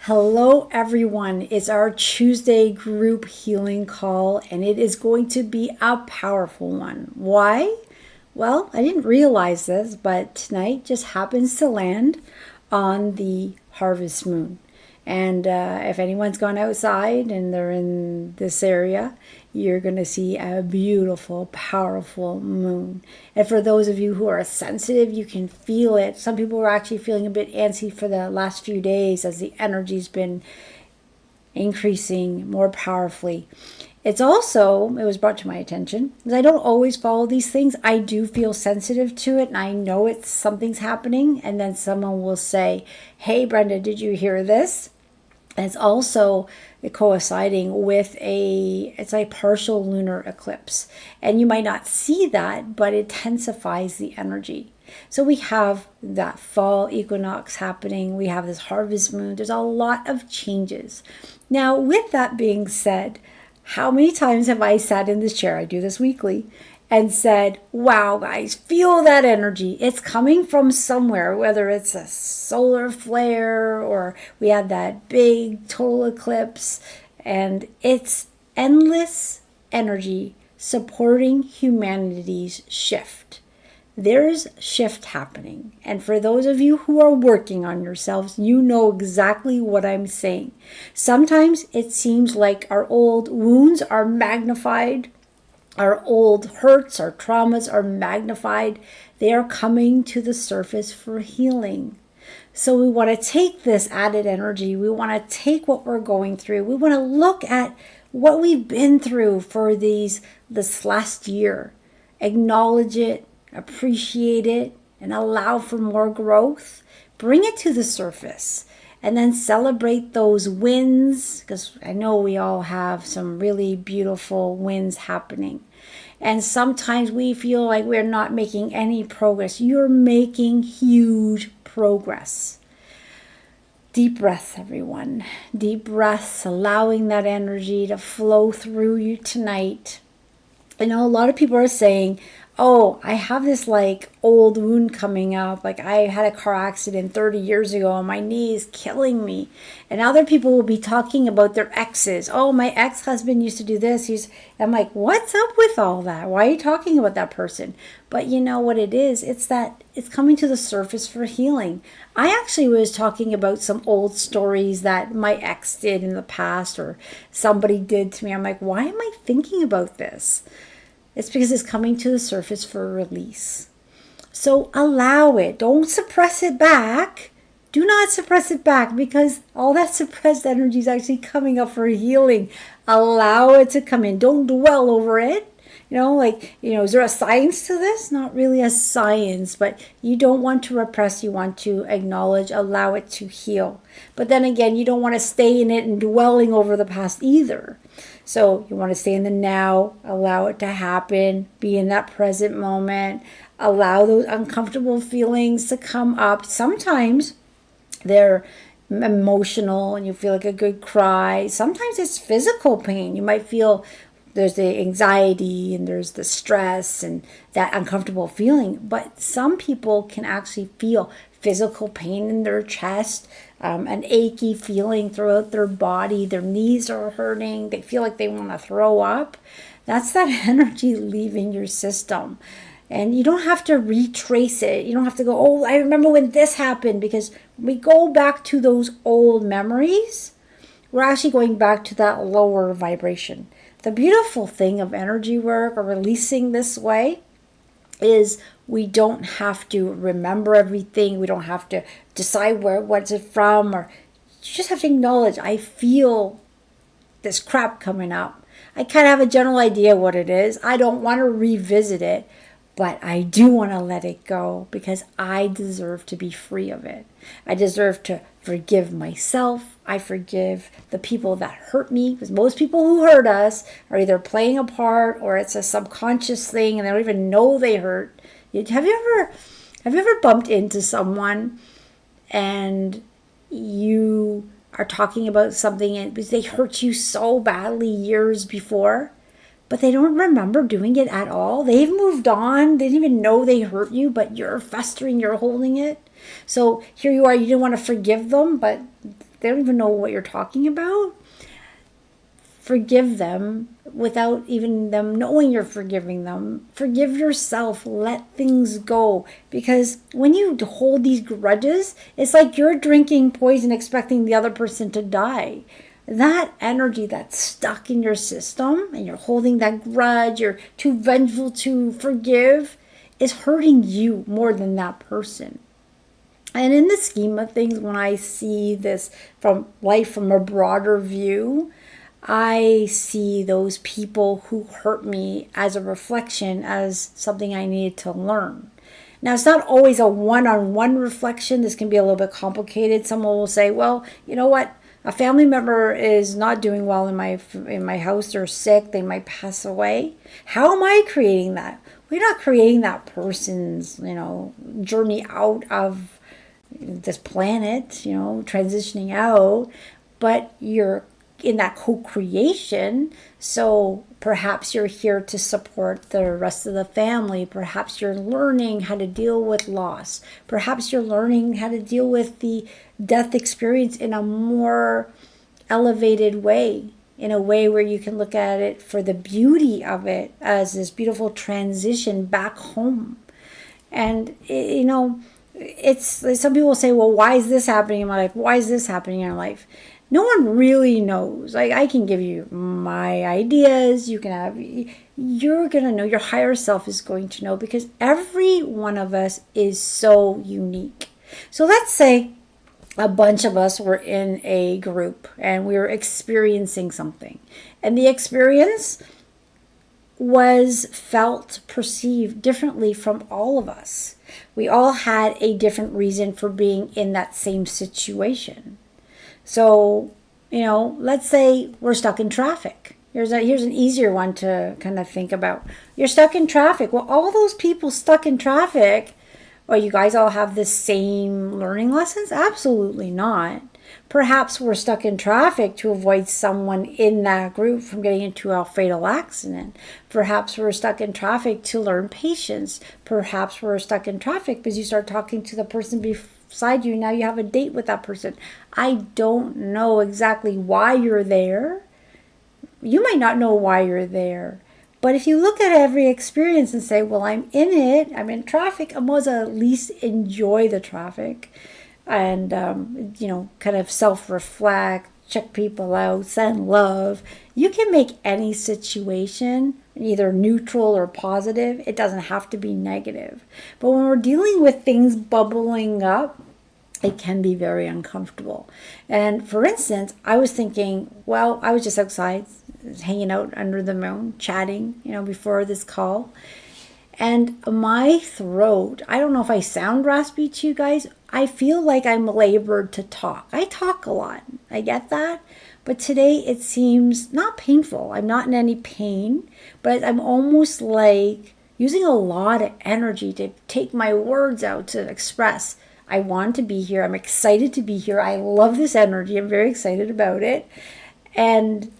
Hello, everyone. It's our Tuesday group healing call, and it is going to be a powerful one. Why? Well, I didn't realize this, but tonight just happens to land on the harvest moon. And if anyone's gone outside and they're in this area, you're going to see a beautiful, powerful moon. And for those of you who are sensitive, you can feel it. Some people were actually feeling a bit antsy for the last few days as the energy's been increasing more powerfully. It was brought to my attention, because I don't always follow these things. I do feel sensitive to it, and I know something's happening, and then someone will say, hey, Brenda, did you hear this? And it's also coinciding with it's a partial lunar eclipse. And you might not see that, but it intensifies the energy. So we have that fall equinox happening. We have this harvest moon. There's a lot of changes. Now, with that being said, how many times have I sat in this chair, I do this weekly, and said, wow, guys, feel that energy. It's coming from somewhere, whether it's a solar flare or we had that big total eclipse, and it's endless energy supporting humanity's shift. There's shift happening. And for those of you who are working on yourselves, you know exactly what I'm saying. Sometimes it seems like our old wounds are magnified. Our old hurts, our traumas are magnified. They are coming to the surface for healing. So we want to take this added energy. We want to take what we're going through. We want to look at what we've been through for this last year. Acknowledge it, appreciate it, and allow for more growth. Bring it to the surface. And then celebrate those wins, because I know we all have some really beautiful wins happening. And sometimes we feel like we're not making any progress. You're making huge progress. Deep breaths, everyone. Deep breaths, allowing that energy to flow through you tonight. I know a lot of people are saying, oh, I have this old wound coming up. I had a car accident 30 years ago and my knee is killing me. And other people will be talking about their exes. Oh, my ex-husband used to do this. I'm like, what's up with all that? Why are you talking about that person? But you know what it is? It's that it's coming to the surface for healing. I actually was talking about some old stories that my ex did in the past or somebody did to me. I'm like, why am I thinking about this? It's because it's coming to the surface for release. So allow it. Don't suppress it back. Do not suppress it back, because all that suppressed energy is actually coming up for healing. Allow it to come in. Don't dwell over it. Is there a science to this? Not really a science, but you don't want to repress. You want to acknowledge, allow it to heal. But then again, you don't want to stay in it and dwelling over the past either. So you want to stay in the now, allow it to happen, be in that present moment, allow those uncomfortable feelings to come up. Sometimes they're emotional and you feel like a good cry. Sometimes it's physical pain. You might feel there's the anxiety and there's the stress and that uncomfortable feeling. But some people can actually feel physical pain in their chest, an achy feeling throughout their body. Their knees are hurting. They feel like they want to throw up. That's that energy leaving your system. And you don't have to retrace it. You don't have to go, oh, I remember when this happened. Because when we go back to those old memories, we're actually going back to that lower vibration. The beautiful thing of energy work or releasing this way is we don't have to remember everything. We don't have to decide what's it from, or you just have to acknowledge, I feel this crap coming up. I kind of have a general idea what it is. I don't want to revisit it, but I do want to let it go, because I deserve to be free of it. I deserve to forgive myself. I forgive the people that hurt me, because most people who hurt us are either playing a part or it's a subconscious thing and they don't even know they hurt. Have you ever bumped into someone and you are talking about something because they hurt you so badly years before, but they don't remember doing it at all? They've moved on. They didn't even know they hurt you, but you're festering, you're holding it. So here you are, you didn't want to forgive them, but they don't even know what you're talking about, forgive them without even them knowing you're forgiving them. Forgive yourself. Let things go. Because when you hold these grudges, it's like you're drinking poison expecting the other person to die. That energy that's stuck in your system and you're holding that grudge, you're too vengeful to forgive, is hurting you more than that person. And in the scheme of things, when I see this from life from a broader view, I see those people who hurt me as a reflection, as something I needed to learn. Now, it's not always a one-on-one reflection. This can be a little bit complicated. Someone will say, well, you know what? A family member is not doing well in my house. They're sick. They might pass away. How am I creating that? We're not creating that person's, journey out of this planet, transitioning out, but you're in that co-creation. So perhaps you're here to support the rest of the family. Perhaps you're learning how to deal with loss. Perhaps you're learning how to deal with the death experience in a more elevated way, in a way where you can look at it for the beauty of it as this beautiful transition back home. And it's some people say, well, why is this happening in my life? Why is this happening in my life? No one really knows. Like, I can give you my ideas. You're going to know. Your higher self is going to know, because every one of us is so unique. So let's say a bunch of us were in a group and we were experiencing something. And the experience was felt, perceived differently from all of us. We all had a different reason for being in that same situation. So, let's say we're stuck in traffic. Here's an easier one to kind of think about. You're stuck in traffic. Well, all those people stuck in traffic, well, you guys all have the same learning lessons? Absolutely not. Perhaps we're stuck in traffic to avoid someone in that group from getting into a fatal accident. Perhaps we're stuck in traffic to learn patience. Perhaps we're stuck in traffic because you start talking to the person beside you. Now you have a date with that person. I don't know exactly why you're there. You might not know why you're there. But if you look at every experience and say, well, I'm in it, I'm in traffic, I must at least enjoy the traffic. And, kind of self-reflect, check people out, send love. You can make any situation either neutral or positive. It doesn't have to be negative. But when we're dealing with things bubbling up, it can be very uncomfortable. And for instance, I was thinking, well, I was just outside, hanging out under the moon, chatting, before this call. And my throat, I don't know if I sound raspy to you guys. I feel like I'm labored to talk. I talk a lot. I get that. But today it seems not painful. I'm not in any pain, but I'm almost like using a lot of energy to take my words out to express. I want to be here. I'm excited to be here. I love this energy. I'm very excited about it. And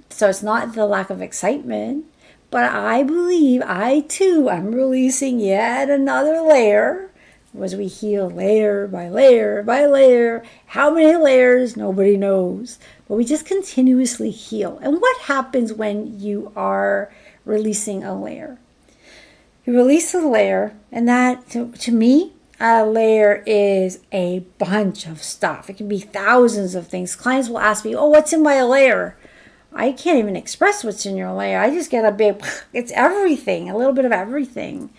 so it's not the lack of excitement. But I believe I'm releasing yet another layer as we heal layer by layer by layer. How many layers? Nobody knows. But we just continuously heal. And what happens when you are releasing a layer? You release a layer, and that, to me, a layer is a bunch of stuff. It can be thousands of things. Clients will ask me, oh, what's in my layer? I can't even express what's in your layer. I just get a big, it's everything, a little bit of everything.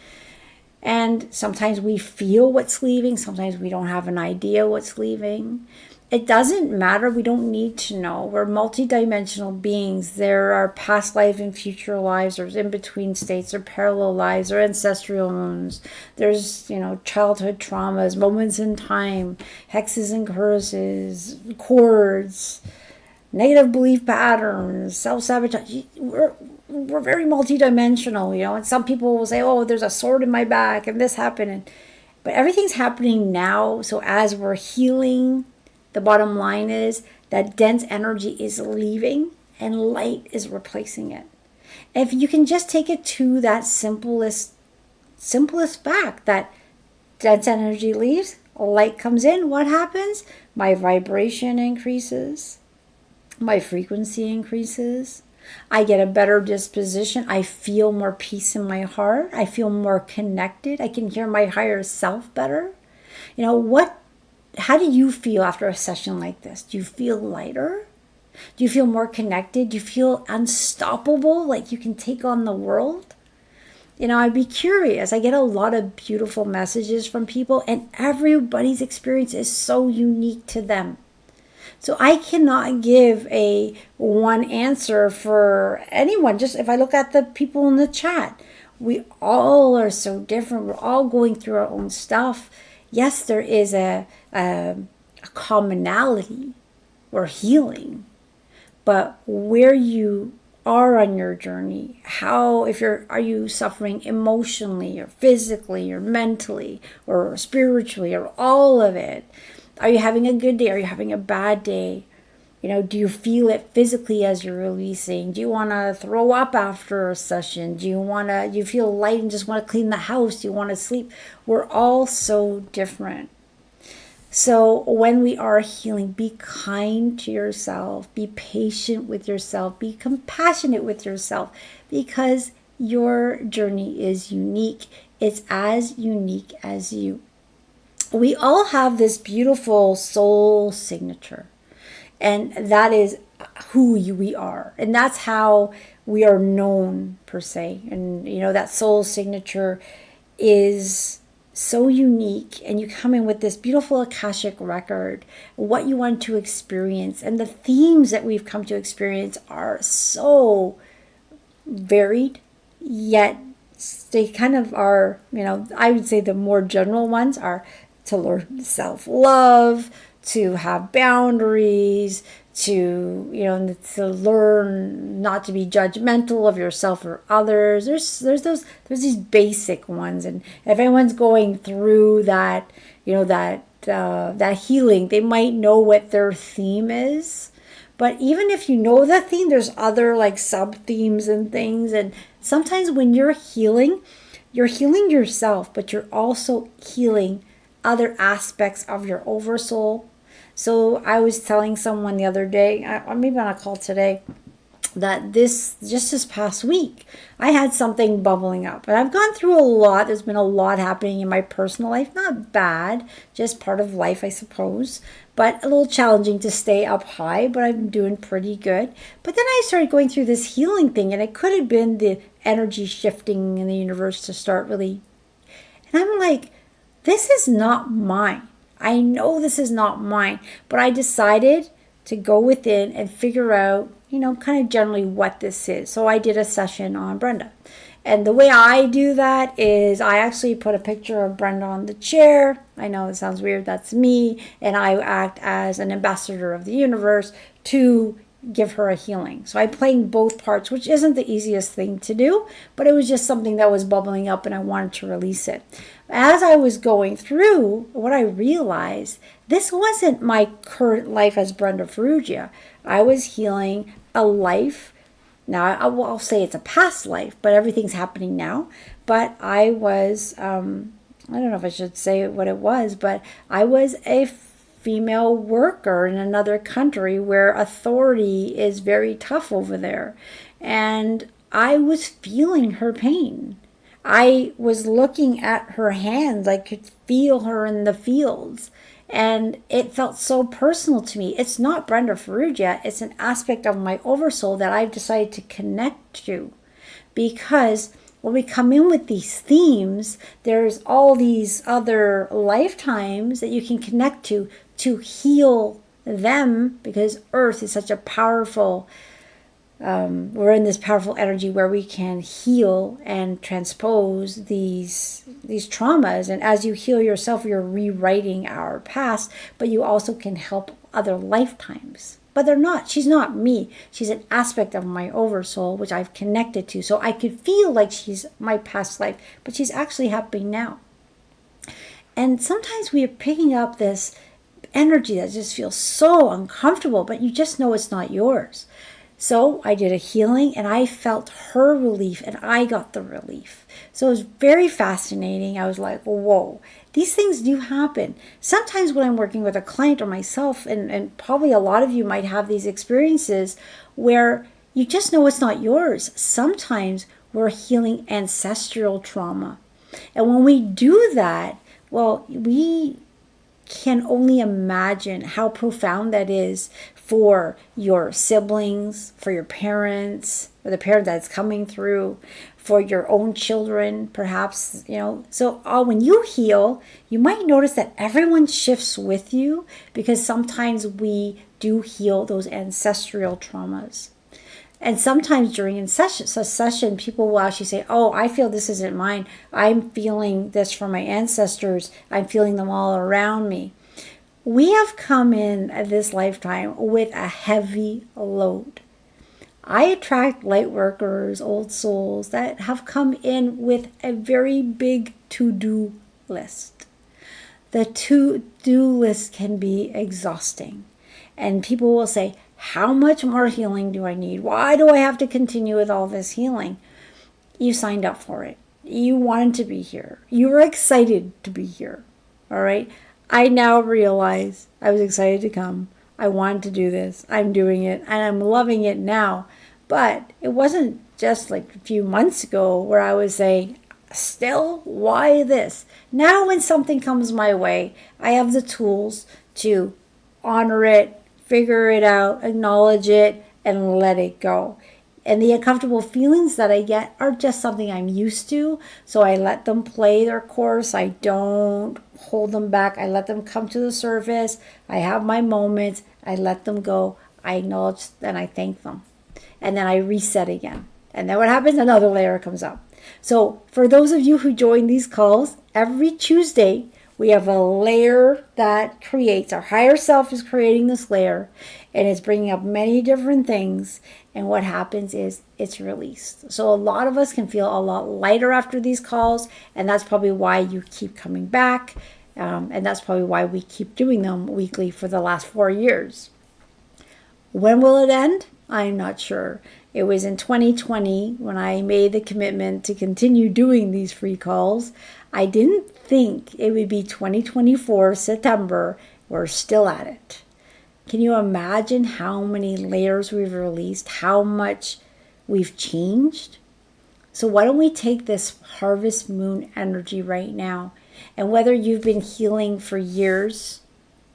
And sometimes we feel what's leaving. Sometimes we don't have an idea what's leaving. It doesn't matter. We don't need to know. We're multidimensional beings. There are past lives and future lives. There's in-between states or parallel lives or ancestral wounds. There's, childhood traumas, moments in time, hexes and curses, cords, negative belief patterns, self-sabotage. We're very multidimensional, and some people will say, oh, there's a sword in my back and this happened. But everything's happening now. So as we're healing, the bottom line is that dense energy is leaving and light is replacing it. And if you can just take it to that simplest fact that dense energy leaves, light comes in, what happens? My vibration increases, my frequency increases. I get a better disposition. I feel more peace in my heart. I feel more connected. I can hear my higher self better. How do you feel after a session like this? Do you feel lighter? Do you feel more connected? Do you feel unstoppable, like you can take on the world? I'd be curious. I get a lot of beautiful messages from people, and everybody's experience is so unique to them. So I cannot give a one answer for anyone. Just if I look at the people in the chat, we all are so different. We're all going through our own stuff. Yes, there is a commonality or healing, but where you are on your journey, are you suffering emotionally or physically or mentally or spiritually or all of it? Are you having a good day? Are you having a bad day? Do you feel it physically as you're releasing? Do you want to throw up after a session? Do you feel light and just want to clean the house? Do you want to sleep? We're all so different. So when we are healing, be kind to yourself, be patient with yourself, be compassionate with yourself, because your journey is unique. It's as unique as you. We all have this beautiful soul signature, and that is who we are, and that's how we are known, per se. And that soul signature is so unique, and you come in with this beautiful Akashic record, what you want to experience, and the themes that we've come to experience are so varied, yet they kind of are, I would say the more general ones are to learn self-love, to have boundaries, to learn not to be judgmental of yourself or others. There's these basic ones, and if anyone's going through that, that healing, they might know what their theme is. But even if you know the theme, there's other like sub themes and things. And sometimes when you're healing yourself, but you're also healing other aspects of your oversoul. So I was telling someone the other day, or maybe on a call today, that this past week, I had something bubbling up. And I've gone through a lot. There's been a lot happening in my personal life. Not bad, just part of life, I suppose. But a little challenging to stay up high, but I'm doing pretty good. But then I started going through this healing thing, and it could have been the energy shifting in the universe to start really. And I'm like, this is not mine. I know this is not mine, but I decided to go within and figure out, kind of generally what this is. So I did a session on Brenda. And the way I do that is I actually put a picture of Brenda on the chair. I know it sounds weird, that's me. And I act as an ambassador of the universe to give her a healing. So I'm playing both parts, which isn't the easiest thing to do, but it was just something that was bubbling up and I wanted to release it. As I was going through, what I realized, this wasn't my current life as Brenda Ferrugia. I was healing a life. Now, I'll say it's a past life, but everything's happening now. But I was, I don't know if I should say what it was, but I was a female worker in another country where authority is very tough over there. And I was feeling her pain. I was looking at her hands. I could feel her in the fields. And it felt so personal to me. It's not Brenda Ferrugia. It's an aspect of my oversoul that I've decided to connect to. Because when we come in with these themes, there's all these other lifetimes that you can connect to heal them, because Earth is such a powerful, we're in this powerful energy where we can heal and transpose these traumas. And as you heal yourself, you're rewriting our past, but you also can help other lifetimes. But she's not me. She's an aspect of my oversoul, which I've connected to. So I could feel like she's my past life, but she's actually happening now. And sometimes we are picking up this energy that just feels so uncomfortable, but you just know it's not yours. So I did a healing and I felt her relief and I got the relief. So it was very fascinating. I was like, whoa, these things do happen. Sometimes when I'm working with a client or myself, and probably a lot of you might have these experiences where you just know it's not yours. Sometimes we're healing ancestral trauma. And when we do that, well, we can only imagine how profound that is for your siblings, for your parents, or the parent that's coming through, for your own children, perhaps, So when you heal, you might notice that everyone shifts with you because sometimes we do heal those ancestral traumas. And sometimes during a session, people will actually say, oh, I feel this isn't mine. I'm feeling this from my ancestors. I'm feeling them all around me. We have come in at this lifetime with a heavy load. I attract light workers, old souls that have come in with a very big to-do list. The to-do list can be exhausting. And people will say, how much more healing do I need? Why do I have to continue with all this healing? You signed up for it. You wanted to be here. You were excited to be here. All right. I now realize I was excited to come. I wanted to do this. I'm doing it and I'm loving it now. But it wasn't just like a few months ago where I was saying, still, why this? Now when something comes my way, I have the tools to honor it, figure it out, acknowledge it, and let it go. And the uncomfortable feelings that I get are just something I'm used to. So I let them play their course. I don't hold them back. I let them come to the surface. I have my moments. I let them go. I acknowledge and I thank them. And then I reset again. And then what happens? Another layer comes up. So for those of you who join these calls, every Tuesday, we have a layer that creates, our higher self is creating this layer, and it's bringing up many different things. And what happens is it's released. So a lot of us can feel a lot lighter after these calls, and that's probably why you keep coming back. And that's probably why we keep doing them weekly for the last 4 years. When will it end? I'm not sure. It was in 2020 when I made the commitment to continue doing these free calls. I didn't think it would be 2024 September. We're still at it. Can you imagine how many layers we've released, how much we've changed? So why don't we take this harvest moon energy right now, and whether you've been healing for years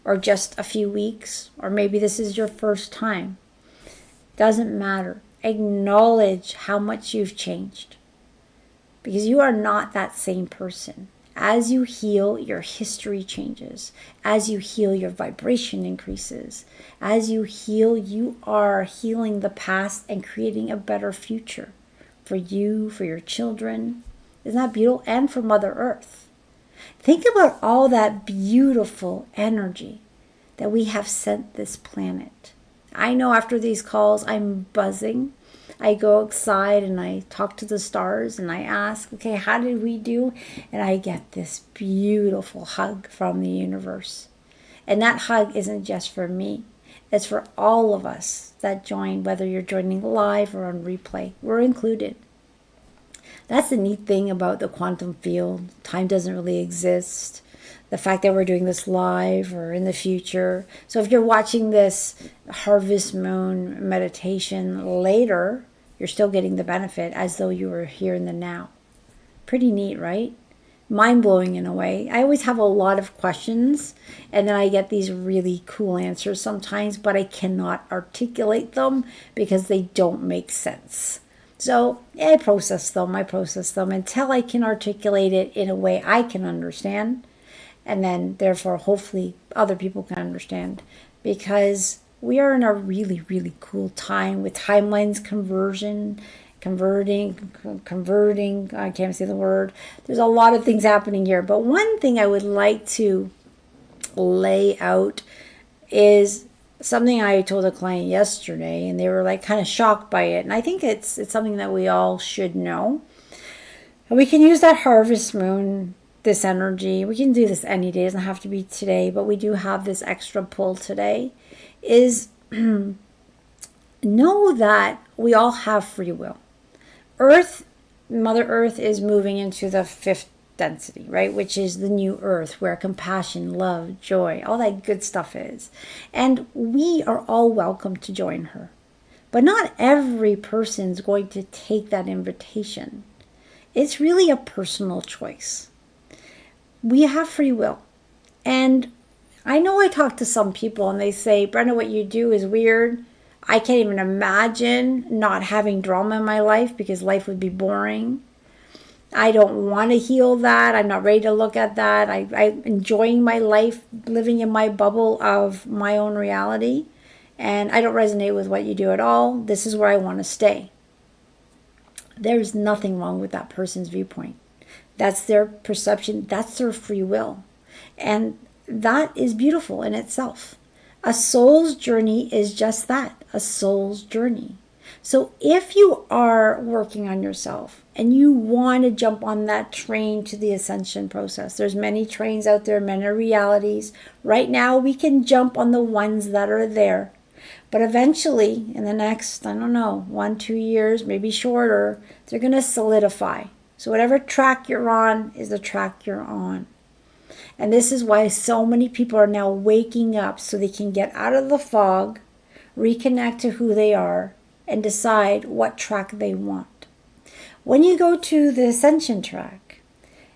or just a few weeks, or maybe this is your first time, doesn't matter. Acknowledge how much you've changed, because you are not that same person. As you heal, your history changes. As you heal, your vibration increases. As you heal, you are healing the past and creating a better future for you, for your children. Isn't that beautiful? And for Mother Earth. Think about all that beautiful energy that we have sent this planet. I know after these calls, I'm buzzing. I go outside and I talk to the stars and I ask, okay, how did we do? And I get this beautiful hug from the universe. And that hug isn't just for me. It's for all of us that join, whether you're joining live or on replay. We're included. That's the neat thing about the quantum field. Time doesn't really exist. The fact that we're doing this live or in the future. So if you're watching this harvest moon meditation later, you're still getting the benefit as though you were here in the now. Pretty neat, right? Mind-blowing in a way. I always have a lot of questions, and then I get these really cool answers sometimes, but I cannot articulate them because they don't make sense. So I process them until I can articulate it in a way I can understand. And then, therefore, hopefully other people can understand, because we are in a really, really cool time with timelines converting. I can't say the word. There's a lot of things happening here. But one thing I would like to lay out is something I told a client yesterday, and they were like kind of shocked by it. And I think it's something that we all should know. And we can use that harvest moon, this energy. We can do this any day. It doesn't have to be today, but we do have this extra pull today. Is know that we all have free will. Earth, Mother Earth is moving into the fifth density, right? Which is the new earth where compassion, love, joy, all that good stuff is. And we are all welcome to join her. But not every person's going to take that invitation. It's really a personal choice. We have free will. And I know I talk to some people and they say, Brenda, what you do is weird. I can't even imagine not having drama in my life because life would be boring. I don't want to heal that. I'm not ready to look at that. I'm enjoying my life, living in my bubble of my own reality. And I don't resonate with what you do at all. This is where I want to stay. There's nothing wrong with that person's viewpoint. That's their perception. That's their free will. And that is beautiful in itself. A soul's journey is just that, a soul's journey. So if you are working on yourself and you want to jump on that train to the ascension process, there's many trains out there, many realities. Right now we can jump on the ones that are there. But eventually, in the next, 1-2 years, maybe shorter, they're going to solidify. So whatever track you're on is the track you're on. And this is why so many people are now waking up so they can get out of the fog, reconnect to who they are, and decide what track they want. When you go to the ascension track,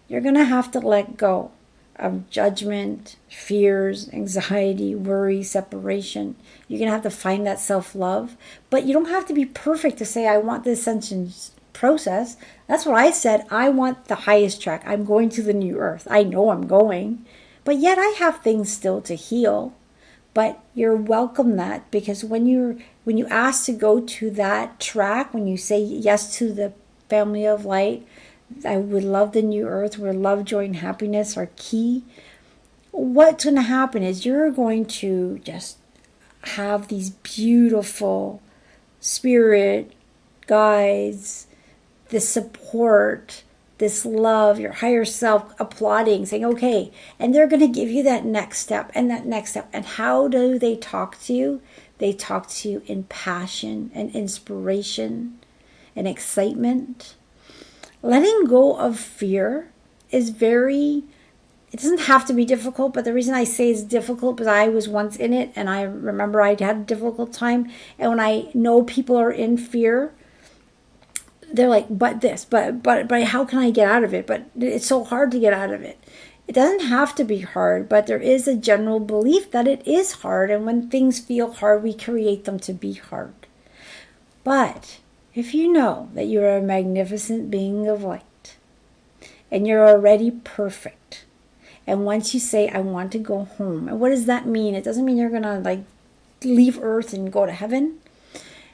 you're going to have to let go of judgment, fears, anxiety, worry, separation. You're going to have to find that self-love. But you don't have to be perfect to say, I want the ascension process. That's what I said. I want the highest track. I'm going to the new earth. I know I'm going. But yet I have things still to heal. But you're welcome that, because when you ask to go to that track, when you say yes to the family of light, I would love the new earth where love, joy, and happiness are key. What's going to happen is you're going to just have these beautiful spirit guides, this support, this love, your higher self applauding, saying, okay, and they're going to give you that next step and that next step. And how do they talk to you? They talk to you in passion and inspiration and excitement. Letting go of fear is it doesn't have to be difficult, but the reason I say it's difficult because I was once in it and I remember I had a difficult time. And when I know people are in fear, they're like, but how can I get out of it? But it's so hard to get out of it. It doesn't have to be hard, but there is a general belief that it is hard. And when things feel hard, we create them to be hard. But if you know that you're a magnificent being of light and you're already perfect, and once you say, I want to go home, and what does that mean? It doesn't mean you're going to leave earth and go to heaven.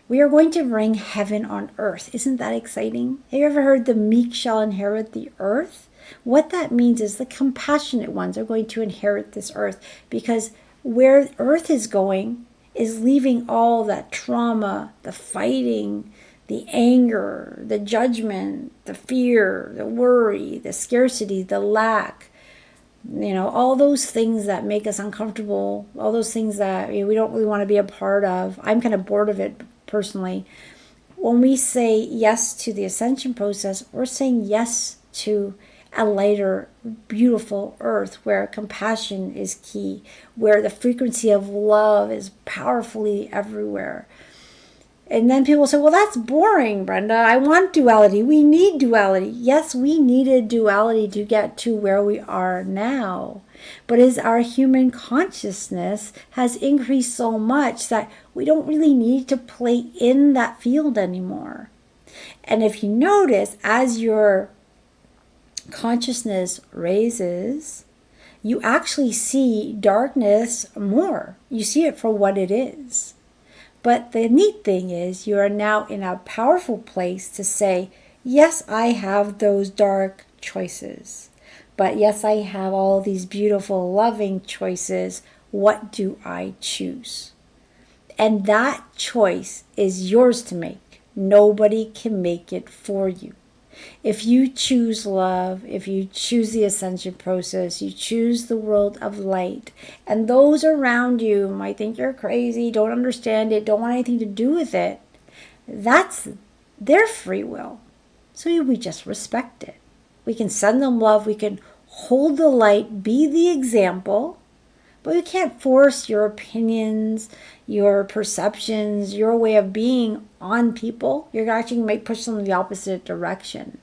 We are going to bring heaven on earth. Isn't that exciting? Have you ever heard the meek shall inherit the earth? What that means is the compassionate ones are going to inherit this earth, because where earth is going is leaving all that trauma, the fighting, the anger, the judgment, the fear, the worry, the scarcity, the lack, all those things that make us uncomfortable, all those things that we don't really want to be a part of. I'm kind of bored of it personally. When we say yes to the ascension process, we're saying yes to a lighter, beautiful earth where compassion is key, where the frequency of love is powerfully everywhere. And then people say, well, that's boring, Brenda. I want duality. We need duality. Yes, we needed duality to get to where we are now. But as our human consciousness has increased so much that we don't really need to play in that field anymore. And if you notice, as your consciousness raises, you actually see darkness more. You see it for what it is. But the neat thing is you are now in a powerful place to say, yes, I have those dark choices. But yes, I have all these beautiful, loving choices. What do I choose? And that choice is yours to make. Nobody can make it for you. If you choose love, if you choose the ascension process, you choose the world of light, and those around you might think you're crazy, don't understand it, don't want anything to do with it, that's their free will. So we just respect it. We can send them love, we can hold the light, be the example, but you can't force your opinions, your perceptions, your way of being on people. You're actually might push them in the opposite direction.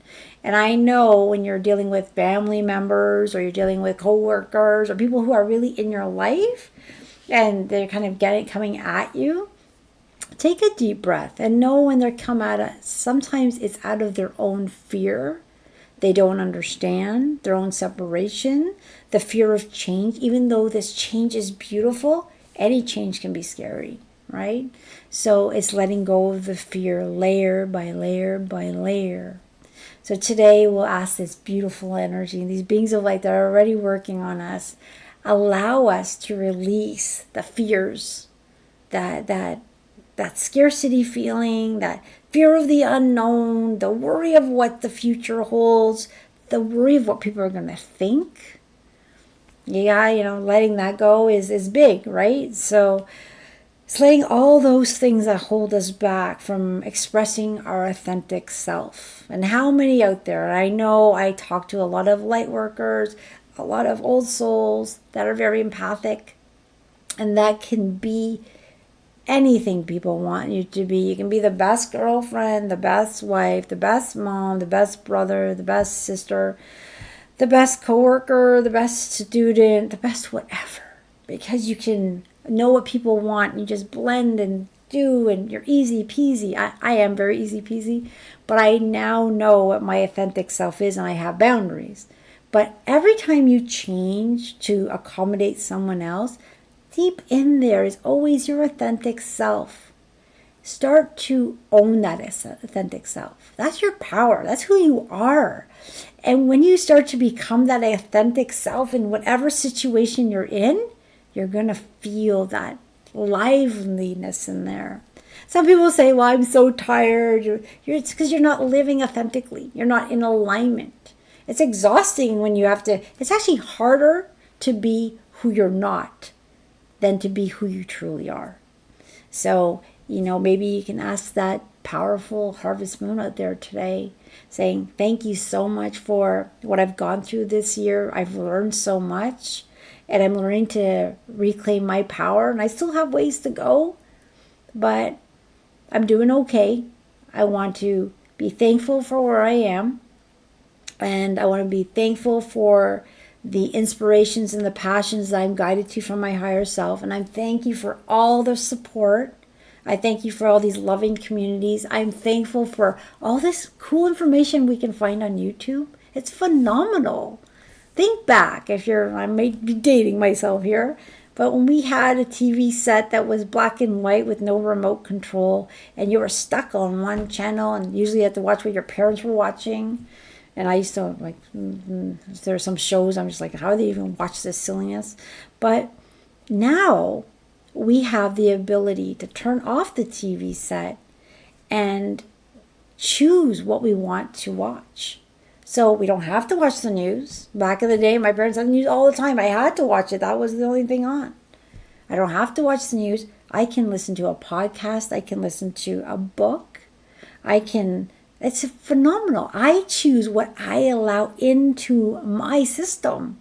And I know when you're dealing with family members or you're dealing with coworkers or people who are really in your life and they're kind of coming at you, take a deep breath and know when they're come at us. Sometimes it's out of their own fear. They don't understand their own separation, the fear of change. Even though this change is beautiful, any change can be scary, right? So it's letting go of the fear layer by layer by layer. So today we'll ask this beautiful energy, these beings of light that are already working on us, allow us to release the fears, that scarcity feeling, that fear of the unknown, the worry of what the future holds, the worry of what people are going to think. Yeah, letting that go is big, right? So it's letting all those things that hold us back from expressing our authentic self. And how many out there? I know I talk to a lot of light workers, a lot of old souls that are very empathic, and that can be anything people want you to be. You can be the best girlfriend, the best wife, the best mom, the best brother, the best sister, the best coworker, the best student, the best whatever. Because you can know what people want and you just blend and do and you're easy peasy. I am very easy peasy, but I now know what my authentic self is and I have boundaries. But every time you change to accommodate someone else, deep in there is always your authentic self. Start to own that authentic self. That's your power. That's who you are. And when you start to become that authentic self in whatever situation you're in, you're going to feel that liveliness in there. Some people say, well, I'm so tired. It's because you're not living authentically. You're not in alignment. It's exhausting when you have to. It's actually harder to be who you're not than to be who you truly are. So, maybe you can ask that powerful harvest moon out there today, saying, thank you so much for what I've gone through this year. I've learned so much, and I'm learning to reclaim my power. And I still have ways to go, but I'm doing okay. I want to be thankful for where I am, and I want to be thankful for the inspirations and the passions that I'm guided to from my higher self. And I'm thank you for all the support. I thank you for all these loving communities. I'm thankful for all this cool information we can find on YouTube. It's phenomenal. Think back I may be dating myself here, but when we had a TV set that was black and white with no remote control, and you were stuck on one channel, and usually you had to watch what your parents were watching. And I used to, there are some shows, I'm just like, how do they even watch this silliness? But now we have the ability to turn off the TV set and choose what we want to watch. So we don't have to watch the news. Back in the day, my parents had the news all the time. I had to watch it. That was the only thing on. I don't have to watch the news. I can listen to a podcast. I can listen to a book. It's phenomenal. I choose what I allow into my system.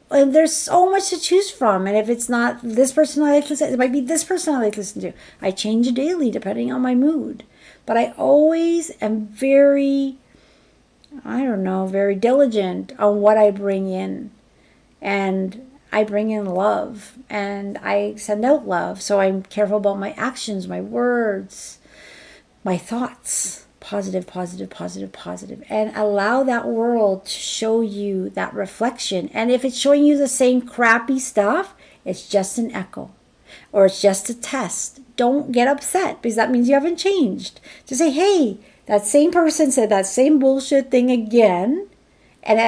And there's so much to choose from. And if it's not this person I like to listen to, it might be this person I like to listen to. I change daily depending on my mood. But I always am very diligent on what I bring in. And I bring in love. And I send out love. So I'm careful about my actions, my words, my thoughts. Positive, positive, positive, positive. And allow that world to show you that reflection. And if it's showing you the same crappy stuff, it's just an echo. Or it's just a test. Don't get upset because that means you haven't changed. Just say, hey, that same person said that same bullshit thing again. And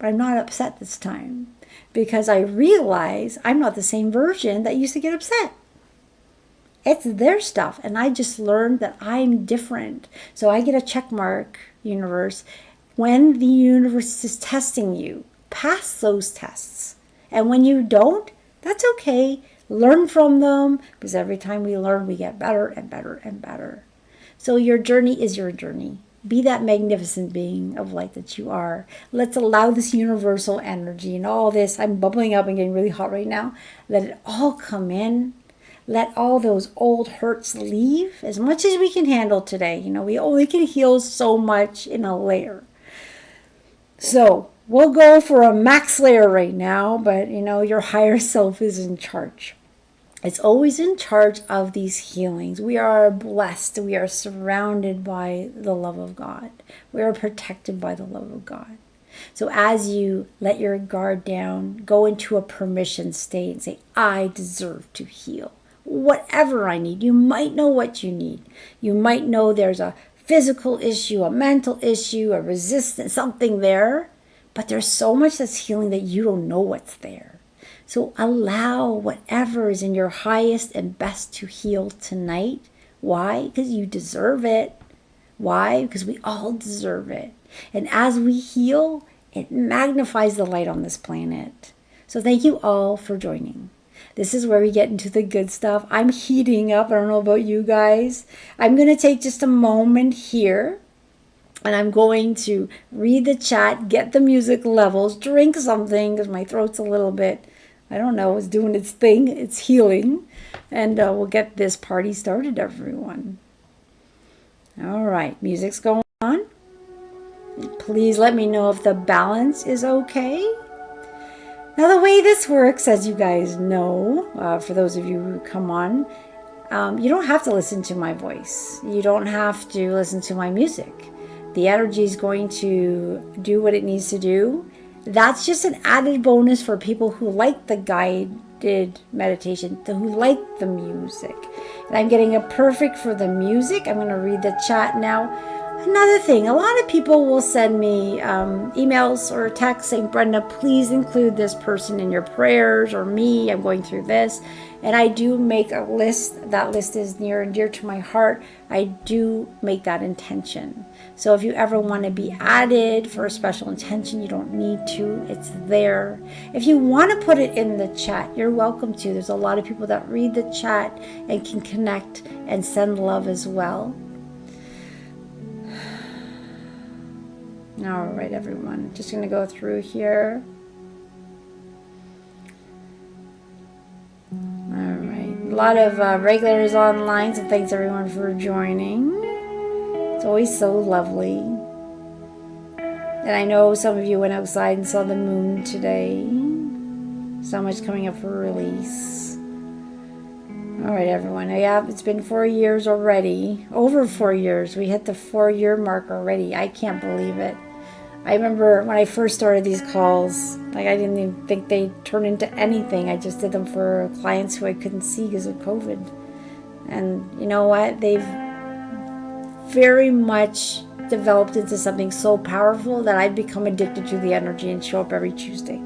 I'm not upset this time. Because I realize I'm not the same version that used to get upset. It's their stuff. And I just learned that I'm different. So I get a check mark universe. When the universe is testing you, pass those tests. And when you don't, that's okay. Learn from them, because every time we learn, we get better and better and better. So your journey is your journey. Be that magnificent being of light that you are. Let's allow this universal energy and all this. I'm bubbling up and getting really hot right now. Let it all come in. Let all those old hurts leave as much as we can handle today. We only can heal so much in a layer. So we'll go for a max layer right now, but your higher self is in charge. It's always in charge of these healings. We are blessed. We are surrounded by the love of God. We are protected by the love of God. So as you let your guard down, go into a permission state and say, I deserve to heal. Whatever I need. You might know what you need. You might know there's a physical issue, a mental issue, a resistance, something there. But there's so much that's healing that you don't know what's there. So allow whatever is in your highest and best to heal tonight. Why? Because you deserve it. Why? Because we all deserve it. And as we heal, it magnifies the light on this planet. So thank you all for joining. This is where we get into the good stuff. I'm heating up. I don't know about you guys. I'm going to take just a moment here. And I'm going to read the chat, get the music levels, drink something because my throat's a little bit, I don't know, it's doing its thing. It's healing. And we'll get this party started, everyone. All right, music's going on. Please let me know if the balance is okay. Now, the way this works, as you guys know, for those of you who come on, you don't have to listen to my voice. You don't have to listen to my music. The energy is going to do what it needs to do. That's just an added bonus for people who like the guided meditation, who like the music. And I'm getting a perfect for the music. I'm going to read the chat now. Another thing, a lot of people will send me emails or texts saying, Brenda, please include this person in your prayers, or me, I'm going through this. And I do make a list. That list is near and dear to my heart. I do make that intention. So if you ever want to be added for a special intention, you don't need to. It's there. If you want to put it in the chat, you're welcome to. There's a lot of people that read the chat and can connect and send love as well. All right, everyone. Just going to go through here. All right. A lot of regulars online, so thanks everyone for joining. It's always so lovely. And I know some of you went outside and saw the moon today. So much coming up for release. All right, everyone. Yeah, it's been 4 years already. Over 4 years. We hit the 4-year mark already. I can't believe it. I remember when I first started these calls, I didn't even think they'd turn into anything. I just did them for clients who I couldn't see because of COVID. And you know what? They've very much developed into something so powerful that I've become addicted to the energy and show up every Tuesday.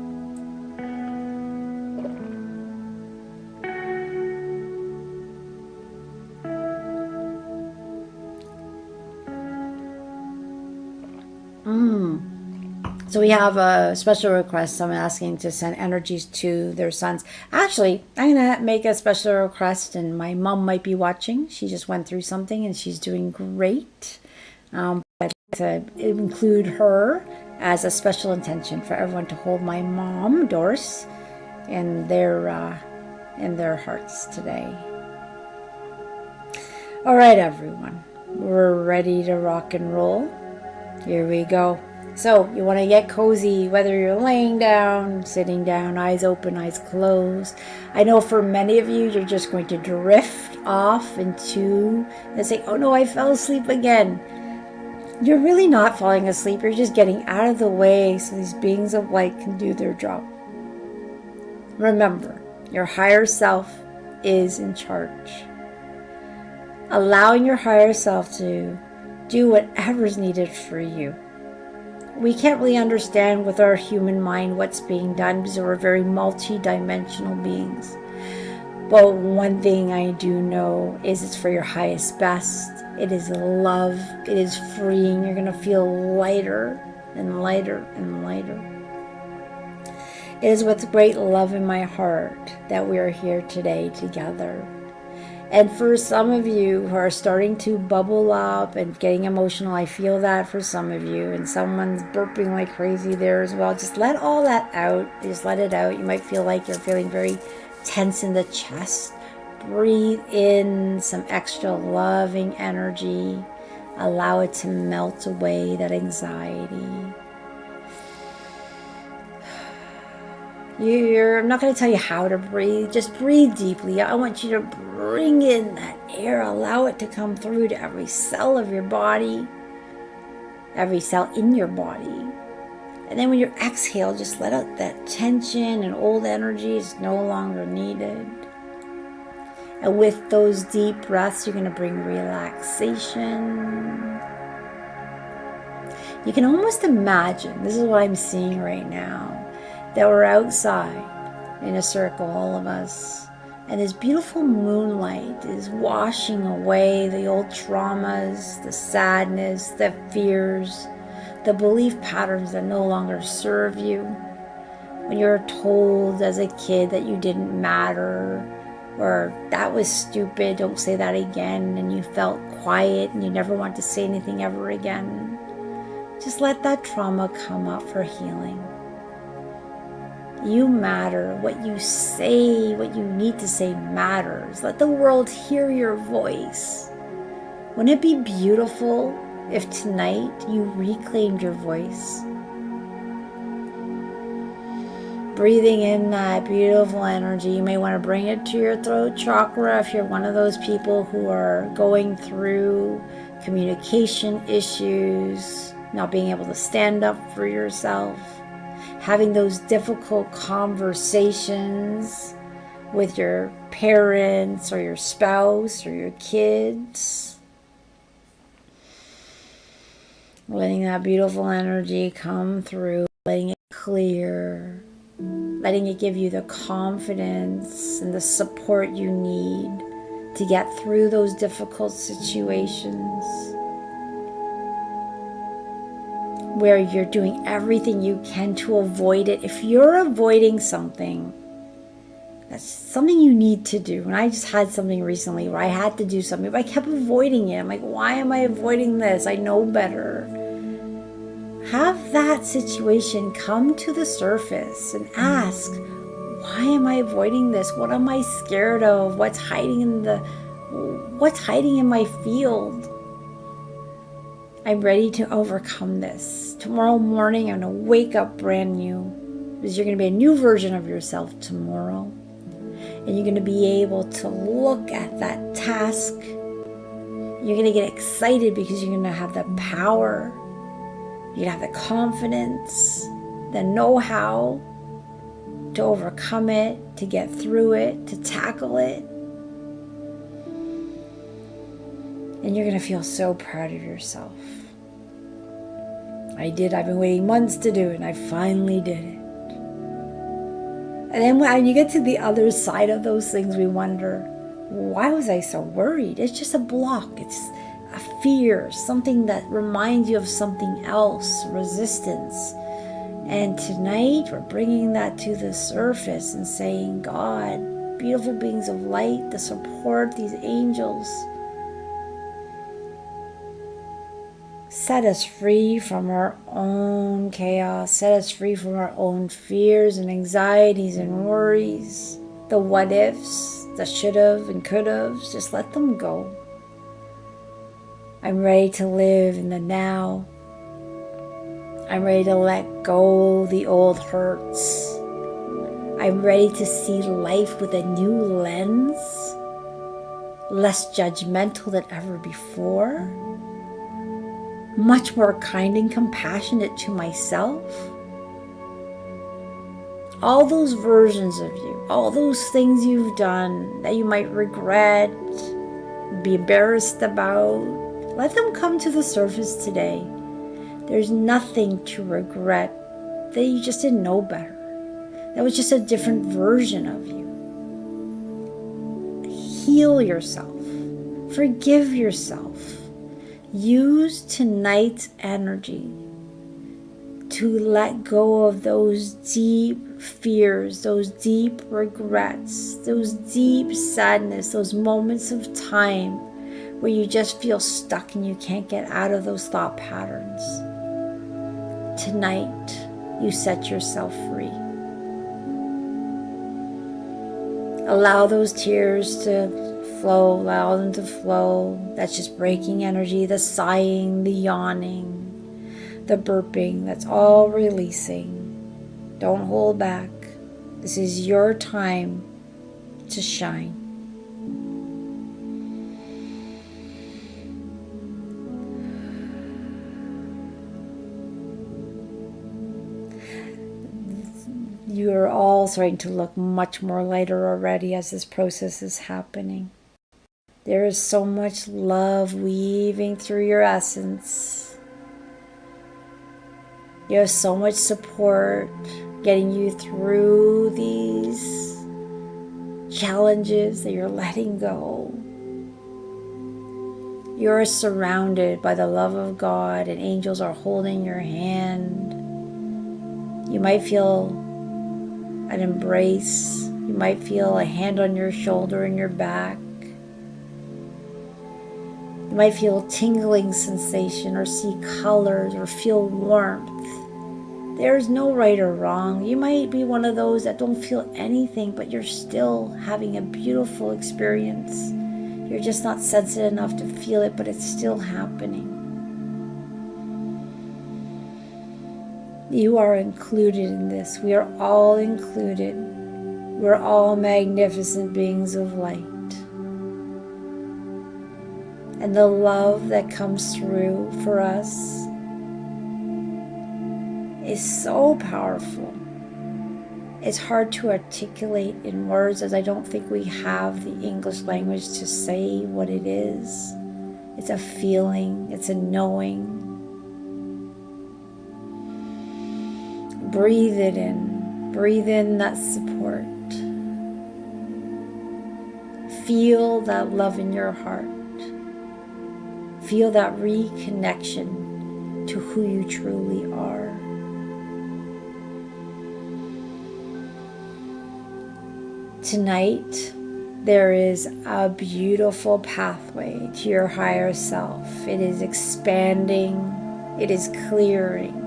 So we have a special request. Someone asking to send energies to their sons. Actually, I'm going to make a special request, and my mom might be watching. She just went through something, and she's doing great. I'd like to include her as a special intention for everyone to hold my mom, Doris, in their hearts today. All right, everyone. We're ready to rock and roll. Here we go. So you want to get cozy, whether you're laying down, sitting down, eyes open, eyes closed. I know for many of you, you're just going to drift off into and say, oh no, I fell asleep again. You're really not falling asleep. You're just getting out of the way so these beings of light can do their job. Remember, your higher self is in charge. Allowing your higher self to do whatever's needed for you. We can't really understand with our human mind what's being done because we're very multi-dimensional beings. But one thing I do know is it's for your highest best. It is love. It is freeing. You're going to feel lighter and lighter and lighter. It is with great love in my heart that we are here today together. And for some of you who are starting to bubble up and getting emotional, I feel that for some of you, and someone's burping like crazy there as well. Just let all that out. Just let it out. You might feel like you're feeling very tense in the chest. Breathe in some extra loving energy. Allow it to melt away that anxiety. I'm not going to tell you how to breathe. Just breathe deeply. I want you to bring in that air. Allow it to come through to every cell of your body, every cell in your body. And then when you exhale, just let out that tension and old energy is no longer needed. And with those deep breaths, you're going to bring relaxation. You can almost imagine, this is what I'm seeing right now, that we're outside in a circle, all of us, and this beautiful moonlight is washing away the old traumas, the sadness, the fears, the belief patterns that no longer serve you. When you're told as a kid that you didn't matter, or that was stupid, don't say that again, and you felt quiet and you never want to say anything ever again, just let that trauma come up for healing. You matter. What you say, what you need to say matters. Let the world hear your voice. Wouldn't it be beautiful if tonight you reclaimed your voice? Breathing in that beautiful energy. You may want to bring it to your throat chakra if you're one of those people who are going through communication issues, not being able to stand up for yourself, having those difficult conversations with your parents or your spouse or your kids. Letting that beautiful energy come through, letting it clear, letting it give you the confidence and the support you need to get through those difficult situations where you're doing everything you can to avoid it. If you're avoiding something, that's something you need to do. And I just had something recently where I had to do something, but I kept avoiding it. I'm like, why am I avoiding this? I know better. Have that situation come to the surface and ask, why am I avoiding this? What am I scared of? What's hiding in my field? I'm ready to overcome this. Tomorrow morning, I'm going to wake up brand new, because you're going to be a new version of yourself tomorrow. And you're going to be able to look at that task. You're going to get excited because you're going to have the power. You're going to have the confidence, the know-how to overcome it, to get through it, to tackle it. And you're going to feel so proud of yourself. I've been waiting months to do it, and I finally did it. And then when you get to the other side of those things, we wonder, why was I so worried? It's just a block. It's a fear, something that reminds you of something else, resistance. And tonight, we're bringing that to the surface and saying, God, beautiful beings of light, the support, these angels, set us free from our own chaos. Set us free from our own fears and anxieties and worries. The what ifs, the should have and could have. Just let them go. I'm ready to live in the now. I'm ready to let go the old hurts. I'm ready to see life with a new lens. Less judgmental than ever before. Much more kind and compassionate to myself. All those versions of you, all those things you've done that you might regret, be embarrassed about, let them come to the surface today. There's nothing to regret, that you just didn't know better. That was just a different version of you. heal yourself. Forgive yourself. Use tonight's energy to let go of those deep fears, those deep regrets, those deep sadness, those moments of time where you just feel stuck and you can't get out of those thought patterns. Tonight, you set yourself free. Allow those tears to flow, allow them to flow. That's just breaking energy, the sighing, the yawning, the burping, that's all releasing. Don't hold back. This is your time to shine. You are all starting to look much more lighter already as this process is happening. There is so much love weaving through your essence. You have so much support getting you through these challenges that you're letting go. You're surrounded by the love of God, and angels are holding your hand. You might feel an embrace. You might feel a hand on your shoulder and your back. You might feel a tingling sensation or see colors or feel warmth. There's no right or wrong. You might be one of those that don't feel anything, but you're still having a beautiful experience. You're just not sensitive enough to feel it, but it's still happening. You are included in this. We are all included. We're all magnificent beings of light. And the love that comes through for us is so powerful. It's hard to articulate in words, as I don't think we have the English language to say what it is. It's a feeling, it's a knowing. Breathe it in. Breathe in that support. Feel that love in your heart. Feel that reconnection to who you truly are. Tonight, there is a beautiful pathway to your higher self. It is expanding. It is clearing.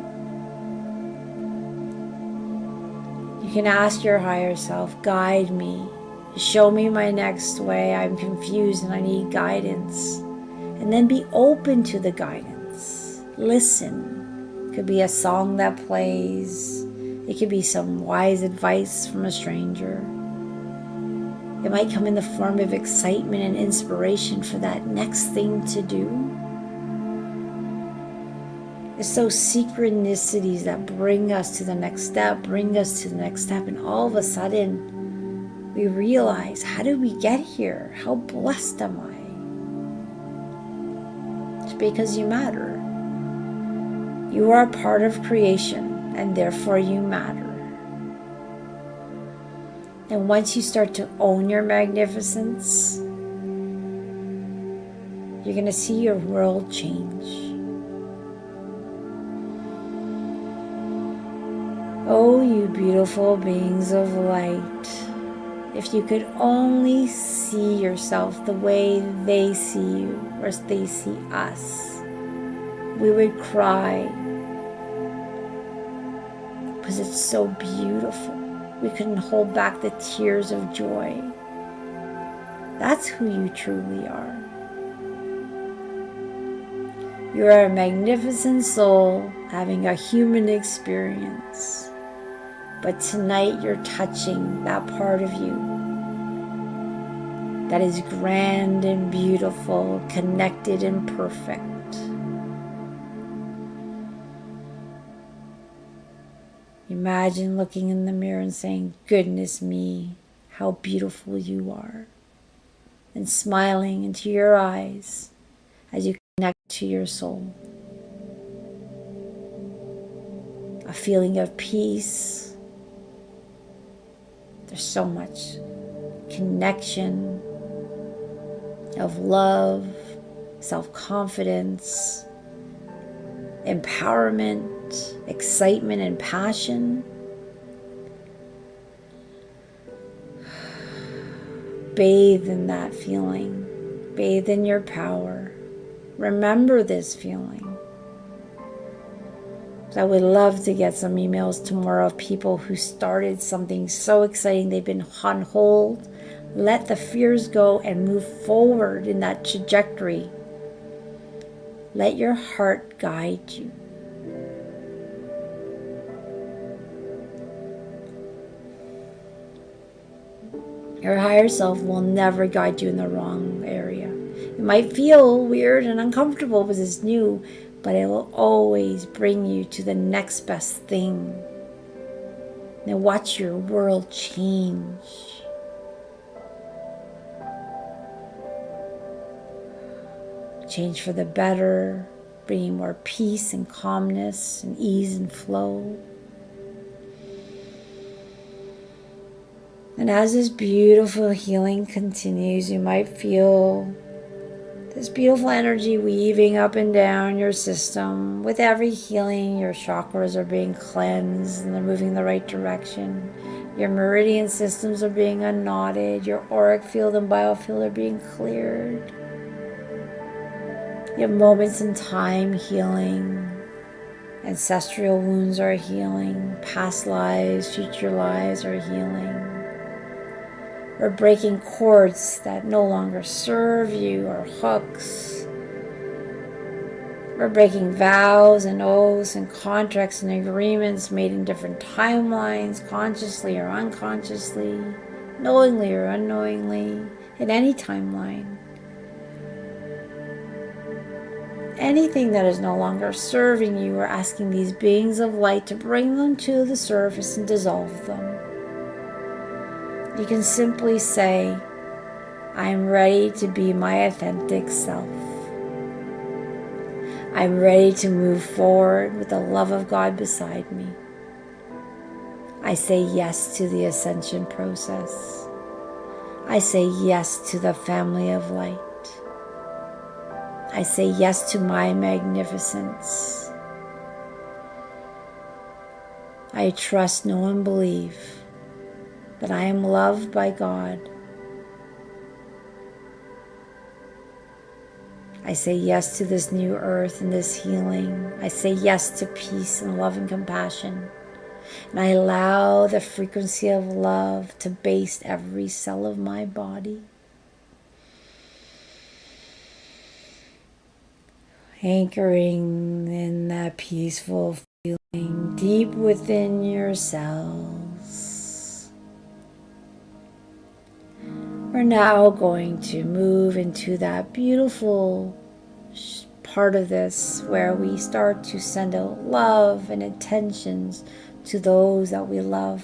You can ask your higher self, guide me, show me my next way. I'm confused and I need guidance. And then be open to the guidance. Listen. It could be a song that plays. It could be some wise advice from a stranger. It might come in the form of excitement and inspiration for that next thing to do. It's those synchronicities that bring us to the next step, and all of a sudden we realize, how did we get here? How blessed am I? It's because you matter. You are a part of creation, and therefore you matter. And once you start to own your magnificence, you're going to see your world change. Oh, you beautiful beings of light. If you could only see yourself the way they see you, or they see us, we would cry. Because it's so beautiful. We couldn't hold back the tears of joy. That's who you truly are. You are a magnificent soul having a human experience. But tonight you're touching that part of you that is grand and beautiful, connected and perfect. Imagine looking in the mirror and saying, goodness me, how beautiful you are. And smiling into your eyes as you connect to your soul. A feeling of peace. There's so much connection, of love, self-confidence, empowerment, excitement, and passion. Bathe in that feeling. Bathe in your power. Remember this feeling. I would love to get some emails tomorrow of people who started something so exciting. They've been on hold. Let the fears go and move forward in that trajectory. Let your heart guide you. Your higher self will never guide you in the wrong area. It might feel weird and uncomfortable because it's new, but it will always bring you to the next best thing. Now watch your world change. Change for the better, bringing more peace and calmness and ease and flow. And as this beautiful healing continues, you might feel this beautiful energy weaving up and down your system. With every healing, your chakras are being cleansed and they're moving in the right direction. Your meridian systems are being unknotted. Your auric field and biofield are being cleared. You have moments in time healing. Ancestral wounds are healing. Past lives, future lives are healing. Or breaking cords that no longer serve you, or hooks. Or breaking vows and oaths and contracts and agreements made in different timelines, consciously or unconsciously, knowingly or unknowingly, in any timeline. Anything that is no longer serving you, or asking these beings of light to bring them to the surface and dissolve them. You can simply say, I'm ready to be my authentic self. I'm ready to move forward with the love of God beside me. I say yes to the ascension process. I say yes to the family of light. I say yes to my magnificence. I trust, know, and believe that I am loved by God. I say yes to this new earth and this healing. I say yes to peace and love and compassion. And I allow the frequency of love to baste every cell of my body. Anchoring in that peaceful feeling deep within your cells. We're now going to move into that beautiful part of this where we start to send out love and intentions to those that we love.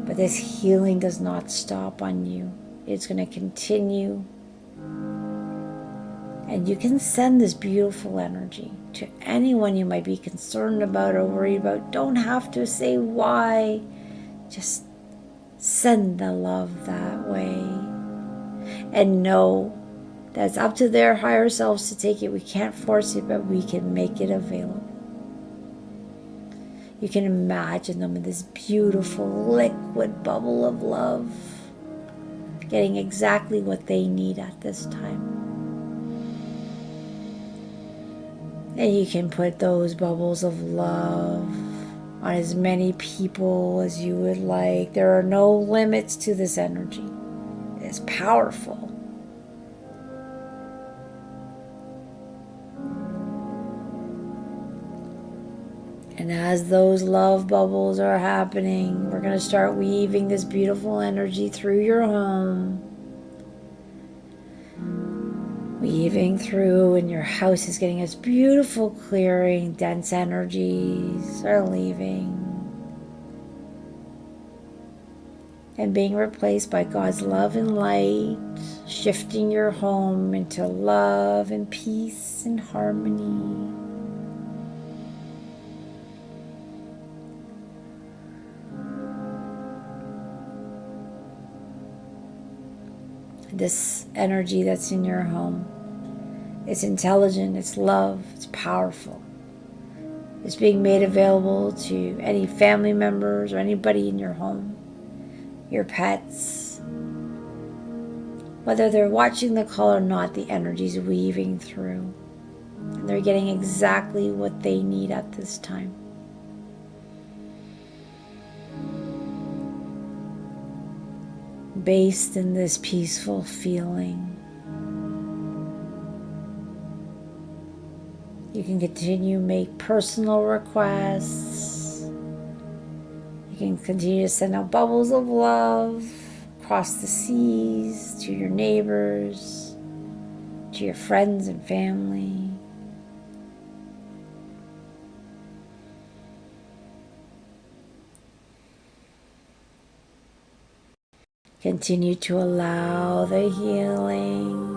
But this healing does not stop on you. It's going to continue. And you can send this beautiful energy to anyone you might be concerned about or worried about. Don't have to say why. Just send the love that way. And know that it's up to their higher selves to take it. We can't force it, but we can make it available. You can imagine them in this beautiful liquid bubble of love, getting exactly what they need at this time. And you can put those bubbles of love on as many people as you would like. There are no limits to this energy. It's powerful. And as those love bubbles are happening, we're going to start weaving this beautiful energy through your home. Weaving through, and your house is getting this beautiful clearing. Dense energies are leaving and being replaced by God's love and light, shifting your home into love and peace and harmony. this energy that's in your home. It's intelligent, it's love, it's powerful. It's being made available to any family members or anybody in your home, your pets. Whether they're watching the call or not, the energy's weaving through. And they're getting exactly what they need at this time. Based in this peaceful feeling, you can continue to make personal requests. You can continue to send out bubbles of love across the seas to your neighbors, to your friends and family. Continue to allow the healing.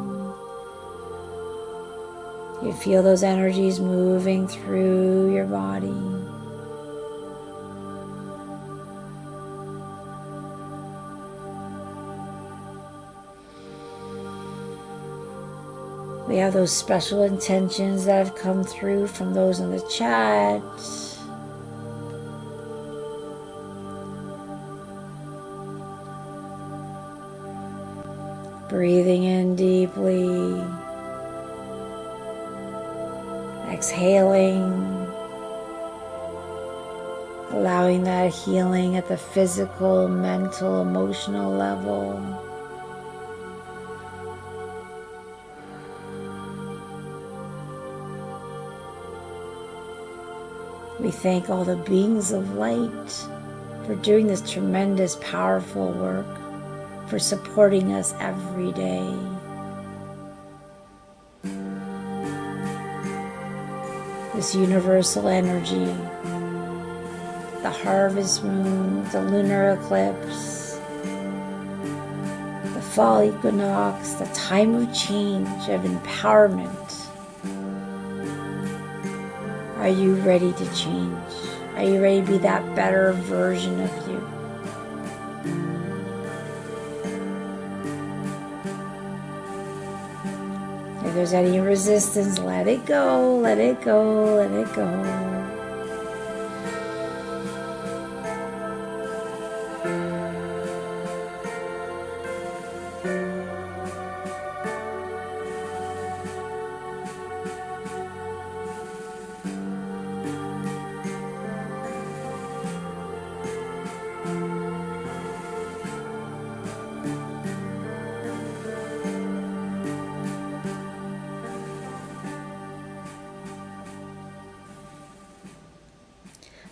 You feel those energies moving through your body. We have those special intentions that have come through from those in the chat. Breathing in deeply, exhaling, allowing that healing at the physical, mental, emotional level. We thank all the beings of light for doing this tremendous, powerful work, for supporting us every day. This universal energy, the harvest moon, the lunar eclipse, the fall equinox, the time of change, of empowerment. Are you ready to change? Are you ready to be that better version of you? If there's any resistance, let it go, let it go, let it go.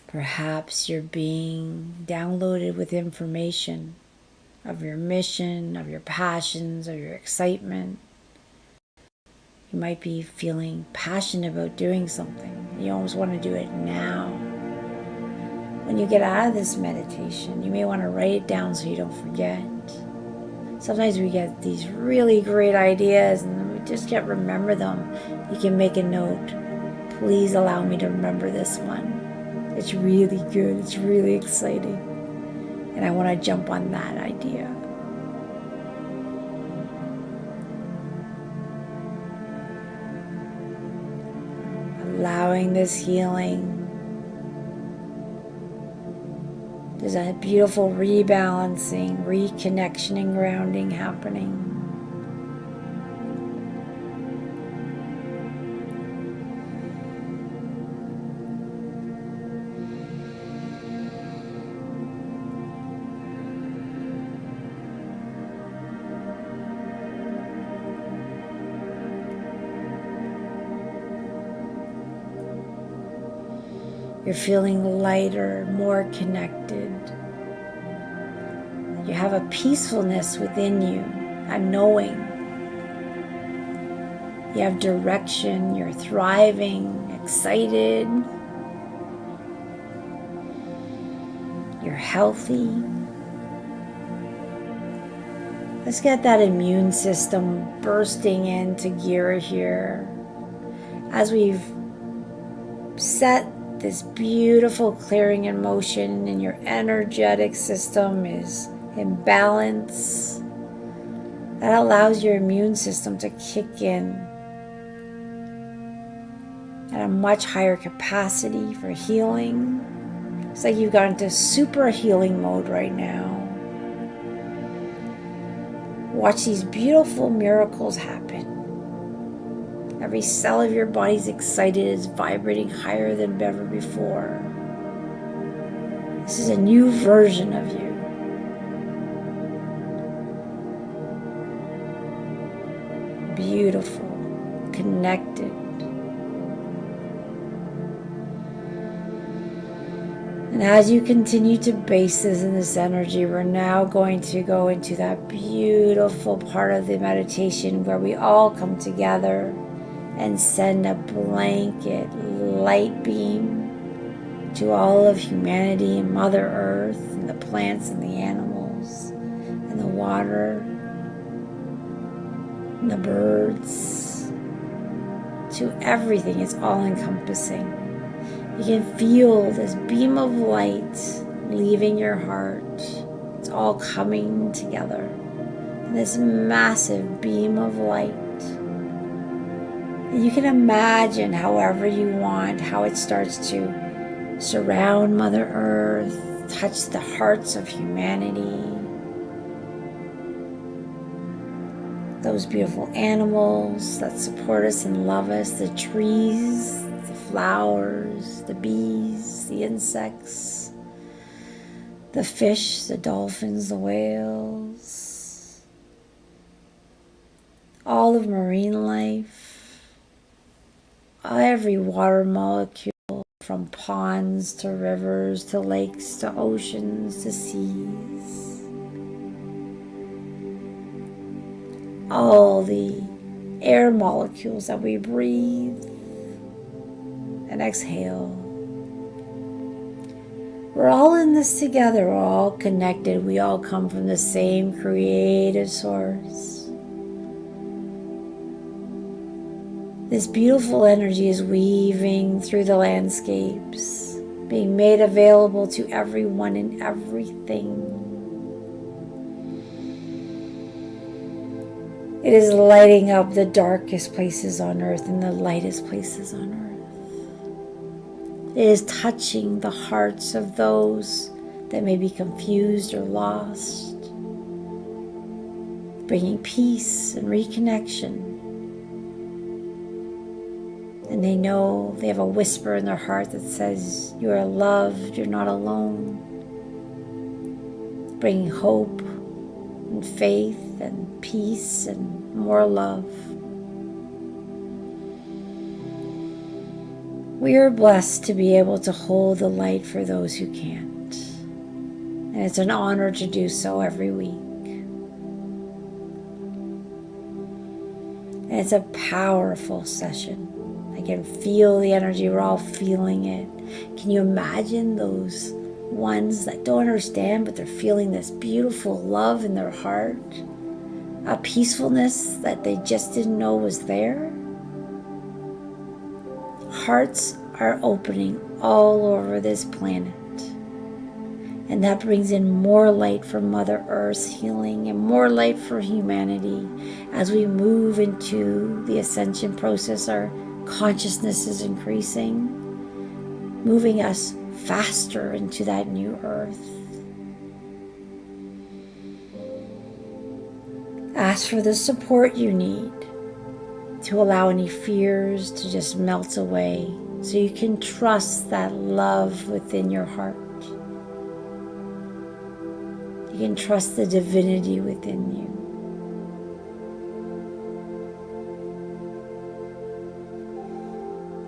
Perhaps you're being downloaded with information of your mission, of your passions, of your excitement. You might be feeling passionate about doing something. You almost want to do it now. When you get out of this meditation, you may want to write it down so you don't forget. Sometimes we get these really great ideas and we just can't remember them. You can make a note. Please allow me to remember this one. It's really good. It's really exciting. And I want to jump on that idea. Allowing this healing. There's a beautiful rebalancing, reconnection, and grounding happening. You're feeling lighter, more connected. You have a peacefulness within you, a knowing. You have direction, you're thriving, excited. You're healthy. Let's get that immune system bursting into gear here. As we've set this beautiful clearing in motion and your energetic system is in balance, That allows your immune system to kick in at a much higher capacity for healing. It's like you've gone into super healing mode right now. Watch these beautiful miracles happen. Every cell of your body is excited, is vibrating higher than ever before. This is a new version of you. Beautiful, connected. And as you continue to base this in this energy, we're now going to go into that beautiful part of the meditation where we all come together and send a blanket light beam to all of humanity and Mother Earth and the plants and the animals and the water and the birds, to everything. It's all encompassing. You can feel this beam of light leaving your heart. It's all coming together. And this massive beam of light. And you can imagine however you want how it starts to surround Mother Earth, touch the hearts of humanity. Those beautiful animals that support us and love us, the trees, the flowers, the bees, the insects, the fish, the dolphins, the whales, all of marine life, every water molecule, from ponds to rivers to lakes to oceans to seas. All the air molecules that we breathe and exhale. We're all in this together. We're all connected. We all come from the same creative source. This beautiful energy is weaving through the landscapes, being made available to everyone and everything. It is lighting up the darkest places on earth and the lightest places on earth. It is touching the hearts of those that may be confused or lost, bringing peace and reconnection. And they know they have a whisper in their heart that says, you are loved, you're not alone. Bringing hope and faith and peace and more love. We are blessed to be able to hold the light for those who can't. And it's an honor to do so every week. And it's a powerful session. I can feel the energy. We're all feeling it. Can you imagine those ones that don't understand, but they're feeling this beautiful love in their heart? A peacefulness that they just didn't know was there? Hearts are opening all over this planet. And that brings in more light for Mother Earth's healing and more light for humanity. As we move into the ascension process, our consciousness is increasing, moving us faster into that new earth. Ask for the support you need to allow any fears to just melt away so you can trust that love within your heart. You can trust the divinity within you.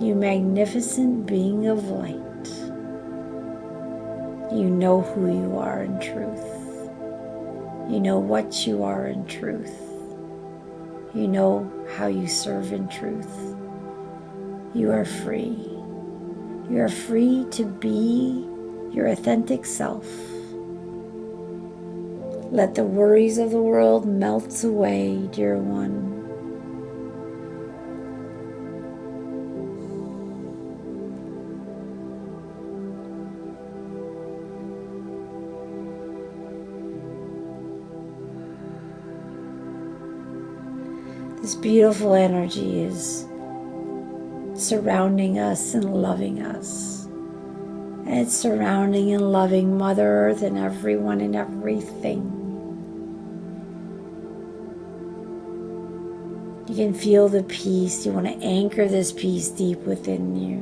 You magnificent being of light. You know who you are in truth. You know what you are in truth. You know how you serve in truth. You are free. You are free to be your authentic self. Let the worries of the world melt away, dear one. This beautiful energy is surrounding us and loving us. And it's surrounding and loving Mother Earth and everyone and everything. You can feel the peace. You want to anchor this peace deep within you.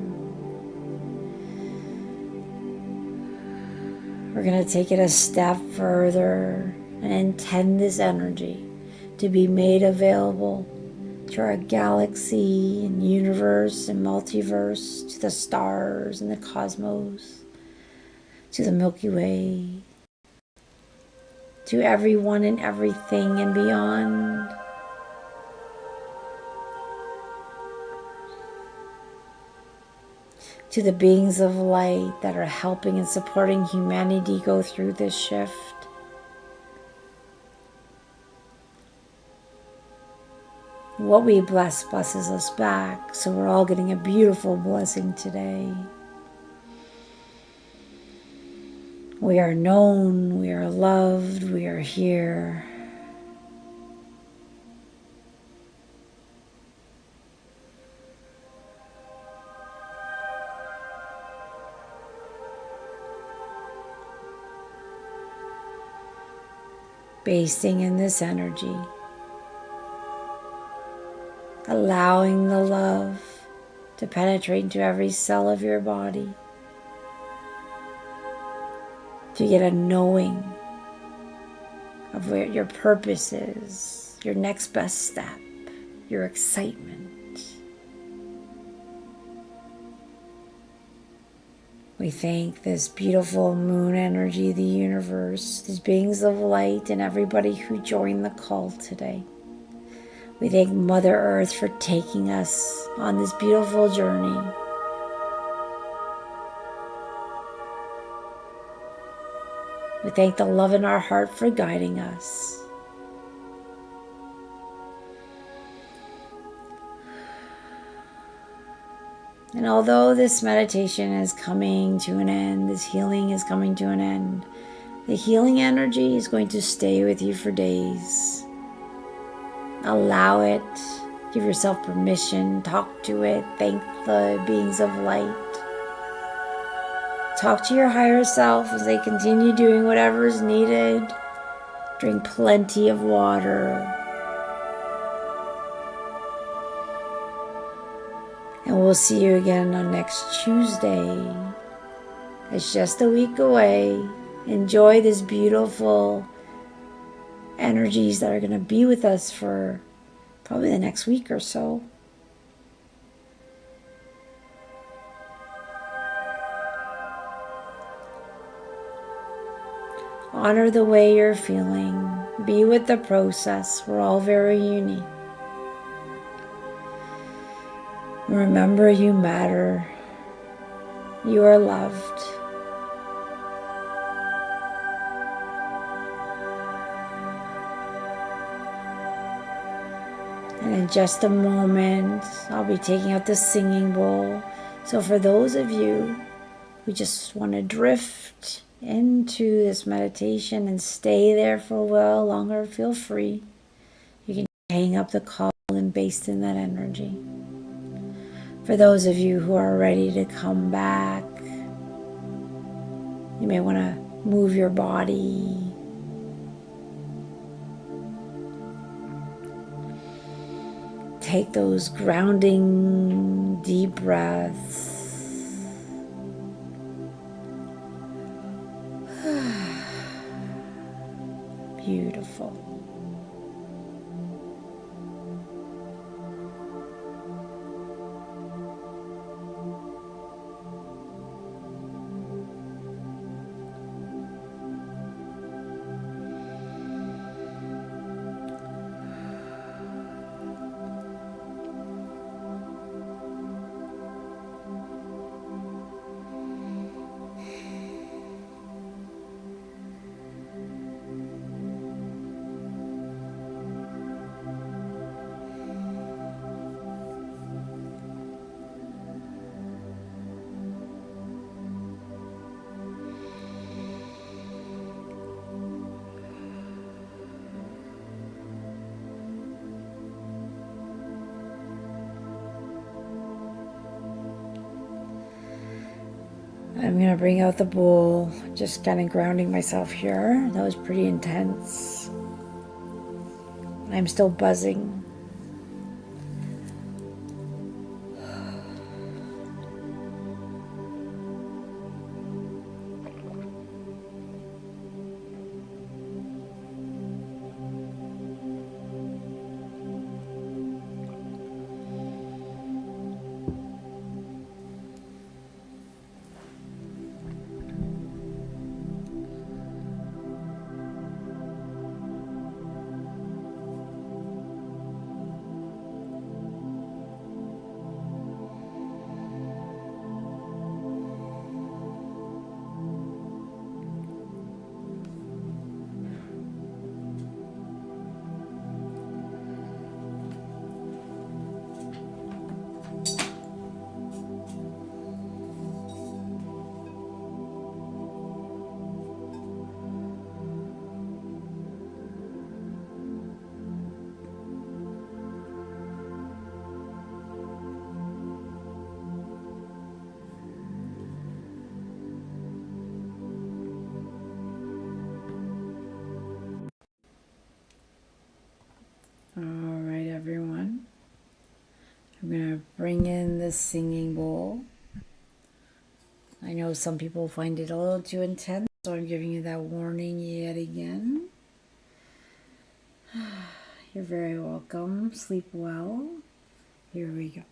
We're going to take it a step further and intend this energy to be made available to our galaxy and universe and multiverse, to the stars and the cosmos, to the Milky Way, to everyone and everything and beyond. To the beings of light that are helping and supporting humanity go through this shift. What we bless blesses us back, so we're all getting a beautiful blessing today. We are known, we are loved, we are here. Basing in this energy, allowing the love to penetrate into every cell of your body, to get a knowing of what your purpose is, your next best step, your excitement. We thank this beautiful moon energy, the universe, these beings of light, and everybody who joined the call today. We thank Mother Earth for taking us on this beautiful journey. We thank the love in our heart for guiding us. And although this meditation is coming to an end, this healing is coming to an end, the healing energy is going to stay with you for days. Allow it. Give yourself permission. Talk to it. Thank the beings of light. Talk to your higher self as they continue doing whatever is needed. Drink plenty of water. And we'll see you again on next Tuesday. It's just a week away. Enjoy this beautiful energies that are going to be with us for probably the next week or so. Honor the way you're feeling. Be with the process. We're all very unique. Remember, you matter. You are loved. And in just a moment, I'll be taking out the singing bowl. So for those of you who just want to drift into this meditation and stay there for a while longer, feel free. You can hang up the call and baste in that energy. For those of you who are ready to come back, you may want to move your body. Take those grounding deep breaths. Beautiful. I'm going to bring out the bowl, just kind of grounding myself here. That was pretty intense. I'm still buzzing. All right, everyone. I'm going to bring in the singing bowl. I know some people find it a little too intense, so I'm giving you that warning yet again. You're very welcome. Sleep well. Here we go.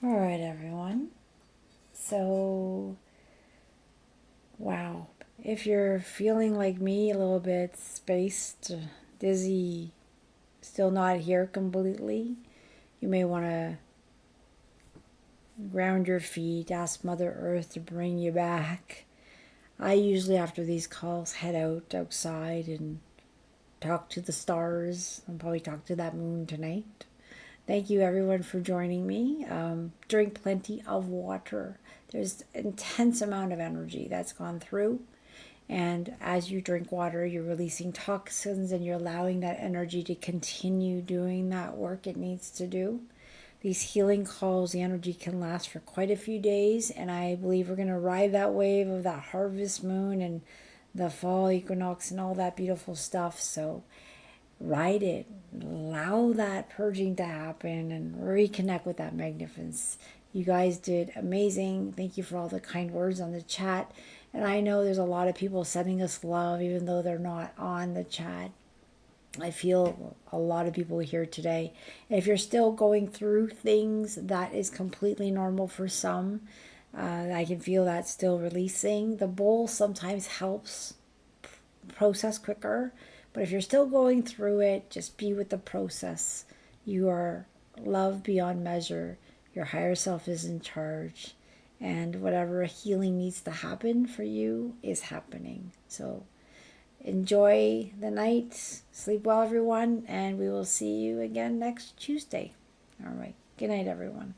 All right, everyone. So, wow. If you're feeling like me, a little bit spaced, dizzy, still not here completely, you may want to ground your feet, ask Mother Earth to bring you back. I usually, after these calls, head out outside and talk to the stars. I'll probably talk to that moon tonight. Thank you, everyone, for joining me. Drink plenty of water. There's an intense amount of energy that's gone through. And as you drink water, you're releasing toxins and you're allowing that energy to continue doing that work it needs to do. These healing calls, the energy can last for quite a few days. And I believe we're going to ride that wave of that harvest moon and the fall equinox and all that beautiful stuff. So ride it, allow that purging to happen and reconnect with that magnificence. You guys did amazing. Thank you for all the kind words on the chat. And I know there's a lot of people sending us love even though they're not on the chat. I feel a lot of people here today. And if you're still going through things, that is completely normal for some. I can feel that still releasing. The bowl sometimes helps process quicker. But if you're still going through it, just be with the process. You are loved beyond measure. Your higher self is in charge. And whatever healing needs to happen for you is happening. So enjoy the night. Sleep well, everyone. And we will see you again next Tuesday. All right. Good night, everyone.